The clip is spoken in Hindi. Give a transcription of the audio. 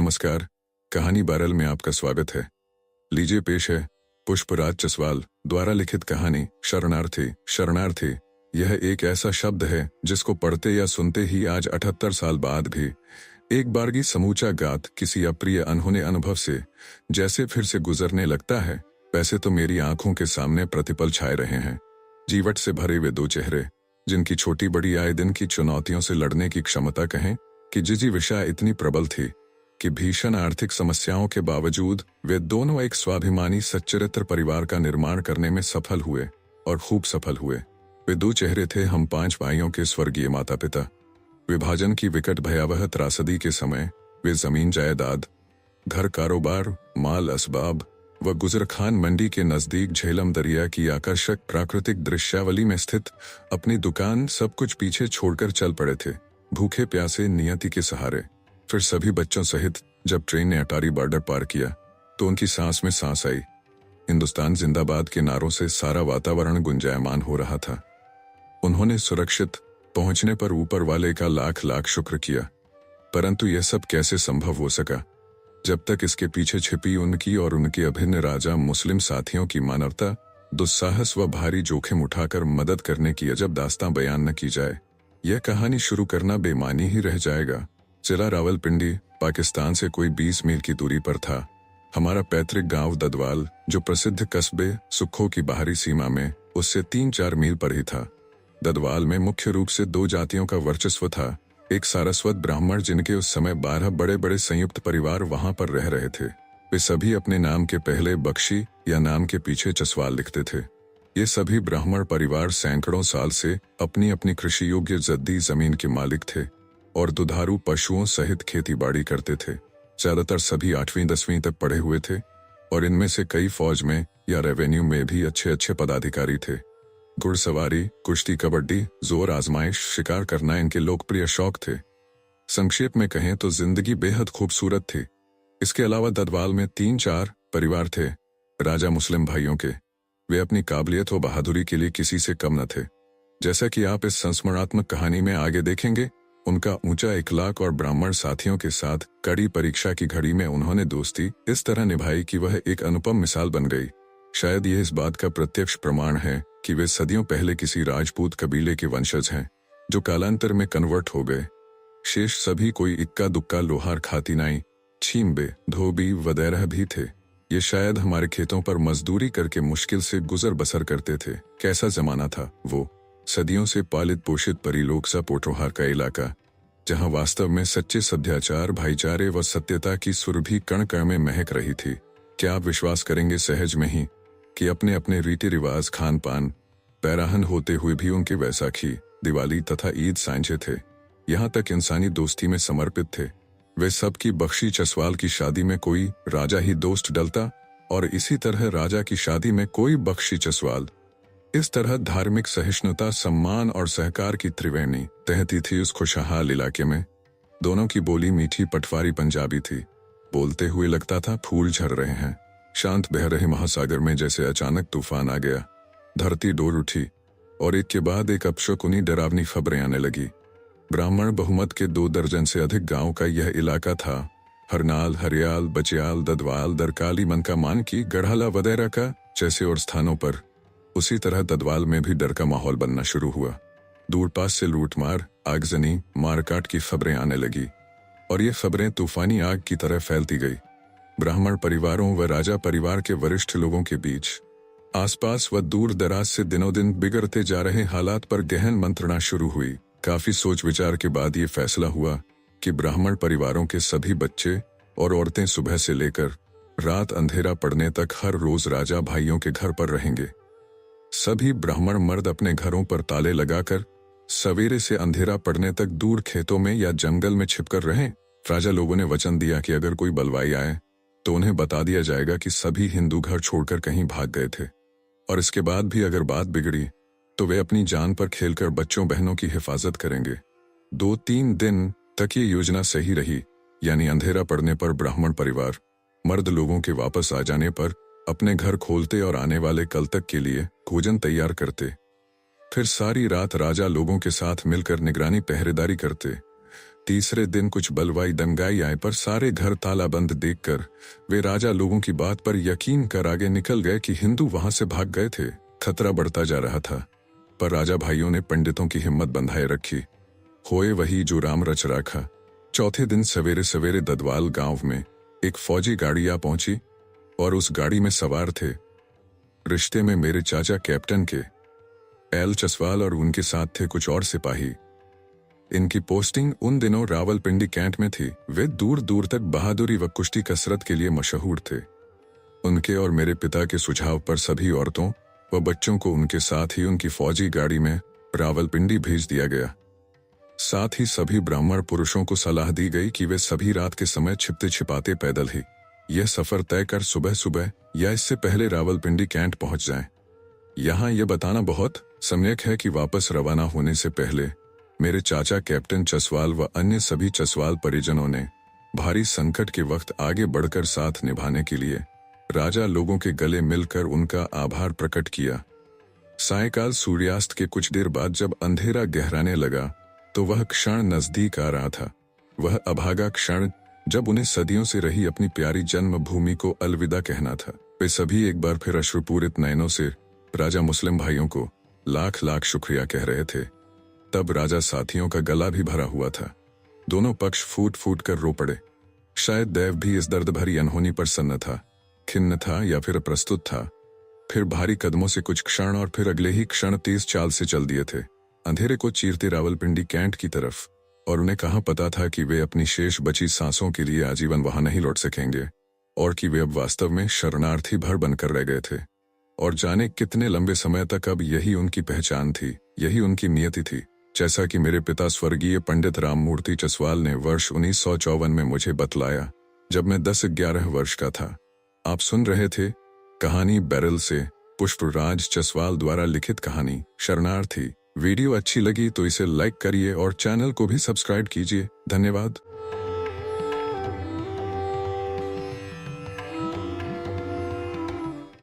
नमस्कार। कहानी बारल में आपका स्वागत है। लीजिए पेश है पुष्पराज चसवाल द्वारा लिखित कहानी शरणार्थी। शरणार्थी यह एक ऐसा शब्द है जिसको पढ़ते या सुनते ही आज 78 साल बाद भी एक बारगी समूचा गात किसी अप्रिय अनहोने अनुभव से जैसे फिर से गुजरने लगता है। वैसे तो मेरी आंखों के सामने प्रतिपल छाए रहे हैं जीवट से भरे हुए दो चेहरे, जिनकी छोटी बड़ी आए दिन की चुनौतियों से लड़ने की क्षमता कहें कि जिजीविषा इतनी प्रबल थी कि भीषण आर्थिक समस्याओं के बावजूद वे दोनों एक स्वाभिमानी सच्चरित्र परिवार का निर्माण करने में सफल हुए और खूब सफल हुए। वे दो चेहरे थे हम 5 भाइयों के स्वर्गीय माता पिता। विभाजन की विकट भयावह त्रासदी के समय वे जमीन जायदाद, घर कारोबार, माल असबाब व गुजरखान मंडी के नजदीक झेलम दरिया की आकर्षक प्राकृतिक दृश्यावली में स्थित अपनी दुकान सब कुछ पीछे छोड़कर चल पड़े थे, भूखे प्यासे नियति के सहारे। फिर सभी बच्चों सहित जब ट्रेन ने अटारी बॉर्डर पार किया तो उनकी सांस में सांस आई। हिंदुस्तान जिंदाबाद के नारों से सारा वातावरण गुंजायमान हो रहा था। उन्होंने सुरक्षित पहुंचने पर ऊपर वाले का लाख लाख शुक्र किया, परंतु यह सब कैसे संभव हो सका जब तक इसके पीछे छिपी उनकी और उनके अभिन्न राजा मुस्लिम साथियों की मानवता, दुस्साहस व भारी जोखिम उठाकर मदद करने की अजब दास्तां बयान न की जाए। यह कहानी शुरू करना बेमानी ही रह जाएगा। जिला रावलपिंडी पाकिस्तान से कोई 20 मील की दूरी पर था। हमारा पैतृक गांव ददवाल, जो प्रसिद्ध कस्बे सुक्खो की बाहरी सीमा में उससे 3-4 मील पर ही था। ददवाल में मुख्य रूप से 2 जातियों का वर्चस्व था। एक सारस्वत ब्राह्मण, जिनके उस समय 12 बड़े बड़े संयुक्त परिवार वहां पर रह रहे थे। वे सभी अपने नाम के पहले बख्शी या नाम के पीछे चसवाल लिखते थे। ये सभी ब्राह्मण परिवार सैकड़ों साल से अपनी अपनी कृषि योग्य जद्दी जमीन के मालिक थे और दुधारू पशुओं सहित खेती बाड़ी करते थे। ज्यादातर सभी 8वीं-10वीं तक पढ़े हुए थे और इनमें से कई फौज में या रेवेन्यू में भी अच्छे अच्छे पदाधिकारी थे। घुड़सवारी, कुश्ती, कबड्डी, जोर आजमाइश, शिकार करना इनके लोकप्रिय शौक थे। संक्षेप में कहें तो जिंदगी बेहद खूबसूरत थी। इसके अलावा ददवाल में 3-4 परिवार थे राजा मुस्लिम भाइयों के। वे अपनी काबिलियत व बहादुरी के लिए किसी से कम न थे। जैसा कि आप इस संस्मरणात्मक कहानी में आगे देखेंगे, उनका ऊंचा इखलाक और ब्राह्मण साथियों के साथ कड़ी परीक्षा की घड़ी में उन्होंने दोस्ती इस तरह निभाई कि वह एक अनुपम मिसाल बन गई। शायद यह इस बात का प्रत्यक्ष प्रमाण है कि वे सदियों पहले किसी राजपूत कबीले के वंशज हैं जो कालांतर में कन्वर्ट हो गए। शेष सभी कोई इक्का दुक्का लोहार, खातिनाई, छींबे, धोबी वगैरह भी थे। ये शायद हमारे खेतों पर मजदूरी करके मुश्किल से गुजर बसर करते थे। कैसा जमाना था वो! सदियों से पालित पोषित परिलोक सा पोटोहार का इलाका, जहां वास्तव में सच्चे सदाचार, भाईचारे व सत्यता की सुरभि कण कण में महक रही थी। क्या आप विश्वास करेंगे सहज में ही कि अपने अपने रीति रिवाज, खान पान पैराहन होते हुए भी उनके वैसाखी, दिवाली तथा ईद सांझे थे। यहाँ तक इंसानी दोस्ती में समर्पित थे। वे सब की बख्शी चसवाल की शादी में कोई राजा ही दोस्त डलता और इसी तरह राजा की शादी में कोई बख्शी चसवाल। इस तरह धार्मिक सहिष्णुता, सम्मान और सहकार की त्रिवेणी तहती थी उस खुशहाल इलाके में। दोनों की बोली मीठी पटवारी पंजाबी थी। बोलते हुए लगता था फूल झर रहे हैं। शांत बह रहे महासागर में जैसे अचानक तूफान आ गया। धरती डोल उठी और एक के बाद एक अपशकुनी डरावनी खबरें आने लगी। ब्राह्मण बहुमत के 2 दर्जन से अधिक गांव का यह इलाका था। हरनाल, हरियाल, बचियाल, ददवाल, दरकाली, मनका, मानकी, गढ़ाला वगैरह का जैसे और स्थानों पर उसी तरह ददवाल में भी डर का माहौल बनना शुरू हुआ। दूर पास से लूटमार, आगजनी, मारकाट की खबरें आने लगी और ये खबरें तूफानी आग की तरह फैलती गई। ब्राह्मण परिवारों व राजा परिवार के वरिष्ठ लोगों के बीच आसपास व दूर दराज से दिनों दिन बिगड़ते जा रहे हालात पर गहन मंत्रणा शुरू हुई। काफी सोच विचार के बाद ये फैसला हुआ कि ब्राह्मण परिवारों के सभी बच्चे और औरतें सुबह से लेकर रात अंधेरा पड़ने तक हर रोज राजा भाइयों के घर पर रहेंगे। सभी ब्राह्मण मर्द अपने घरों पर ताले लगाकर सवेरे से अंधेरा पड़ने तक दूर खेतों में या जंगल में छिपकर रहें। राजा लोगों ने वचन दिया कि अगर कोई बलवाई आए तो उन्हें बता दिया जाएगा कि सभी हिंदू घर छोड़कर कहीं भाग गए थे, और इसके बाद भी अगर बात बिगड़ी तो वे अपनी जान पर खेलकर बच्चों बहनों की हिफाजत करेंगे। 2-3 दिन तक ये योजना सही रही, यानी अंधेरा पड़ने पर ब्राह्मण परिवार मर्द लोगों के वापस आ जाने पर अपने घर खोलते और आने वाले कल तक के लिए भोजन तैयार करते। फिर सारी रात राजा लोगों के साथ मिलकर निगरानी पहरेदारी करते। तीसरे दिन कुछ बलवाई दंगाई आए पर सारे घर तालाबंद देखकर वे राजा लोगों की बात पर यकीन कर आगे निकल गए कि हिंदू वहां से भाग गए थे। खतरा बढ़ता जा रहा था, पर राजा भाइयों ने पंडितों की हिम्मत बंधाए रखी। होए वही जो राम रच राखा। चौथे दिन सवेरे सवेरे ददवाल गांव में एक फौजी गाड़ी आ पहुंची और उस गाड़ी में सवार थे रिश्ते में मेरे चाचा कैप्टन के एल चसवाल और उनके साथ थे कुछ और सिपाही। इनकी पोस्टिंग उन दिनों रावलपिंडी कैंट में थी। वे दूर दूर तक बहादुरी व कुश्ती कसरत के लिए मशहूर थे। उनके और मेरे पिता के सुझाव पर सभी औरतों व बच्चों को उनके साथ ही उनकी फौजी गाड़ी में रावलपिंडी भेज दिया गया। साथ ही सभी ब्राह्मण पुरुषों को सलाह दी गई कि वे सभी रात के समय छिपते छिपाते पैदल ही यह सफर तय कर सुबह सुबह या इससे पहले रावलपिंडी कैंट पहुंच जाएं। यहाँ यह बताना बहुत सम्यक है कि वापस रवाना होने से पहले मेरे चाचा कैप्टन चसवाल व अन्य सभी चसवाल परिजनों ने भारी संकट के वक्त आगे बढ़कर साथ निभाने के लिए राजा लोगों के गले मिलकर उनका आभार प्रकट किया। सायंकाल सूर्यास्त के कुछ देर बाद जब अंधेरा गहराने लगा तो वह क्षण नजदीक आ रहा था। वह अभागा क्षण जब उन्हें सदियों से रही अपनी प्यारी जन्मभूमि को अलविदा कहना था। वे सभी एक बार फिर अश्रुपूरित नयनों से राजा मुस्लिम भाइयों को लाख लाख शुक्रिया कह रहे थे। तब राजा साथियों का गला भी भरा हुआ था। दोनों पक्ष फूट फूट कर रो पड़े। शायद देव भी इस दर्द भरी अनहोनी पर सन्न था, खिन्न था या फिर अप्रस्तुत था। फिर भारी कदमों से कुछ क्षण और फिर अगले ही क्षण तेज चाल से चल दिए थे अंधेरे को चीरते रावलपिंडी कैंट की तरफ। और उन्हें कहाँ पता था कि वे अपनी शेष बची सांसों के लिए आजीवन वहां नहीं लौट सकेंगे और कि वे अब वास्तव में शरणार्थी भर बनकर रह गए थे। और जाने कितने लंबे समय तक अब यही उनकी पहचान थी, यही उनकी नियति थी। जैसा कि मेरे पिता स्वर्गीय पंडित राममूर्ति चसवाल ने वर्ष 1954 में मुझे बतलाया, जब मैं 10-11 वर्ष का था। आप सुन रहे थे कहानी बैरल से पुष्पराज चसवाल द्वारा लिखित कहानी शरणार्थी। वीडियो अच्छी लगी तो इसे लाइक करिए और चैनल को भी सब्सक्राइब कीजिए। धन्यवाद।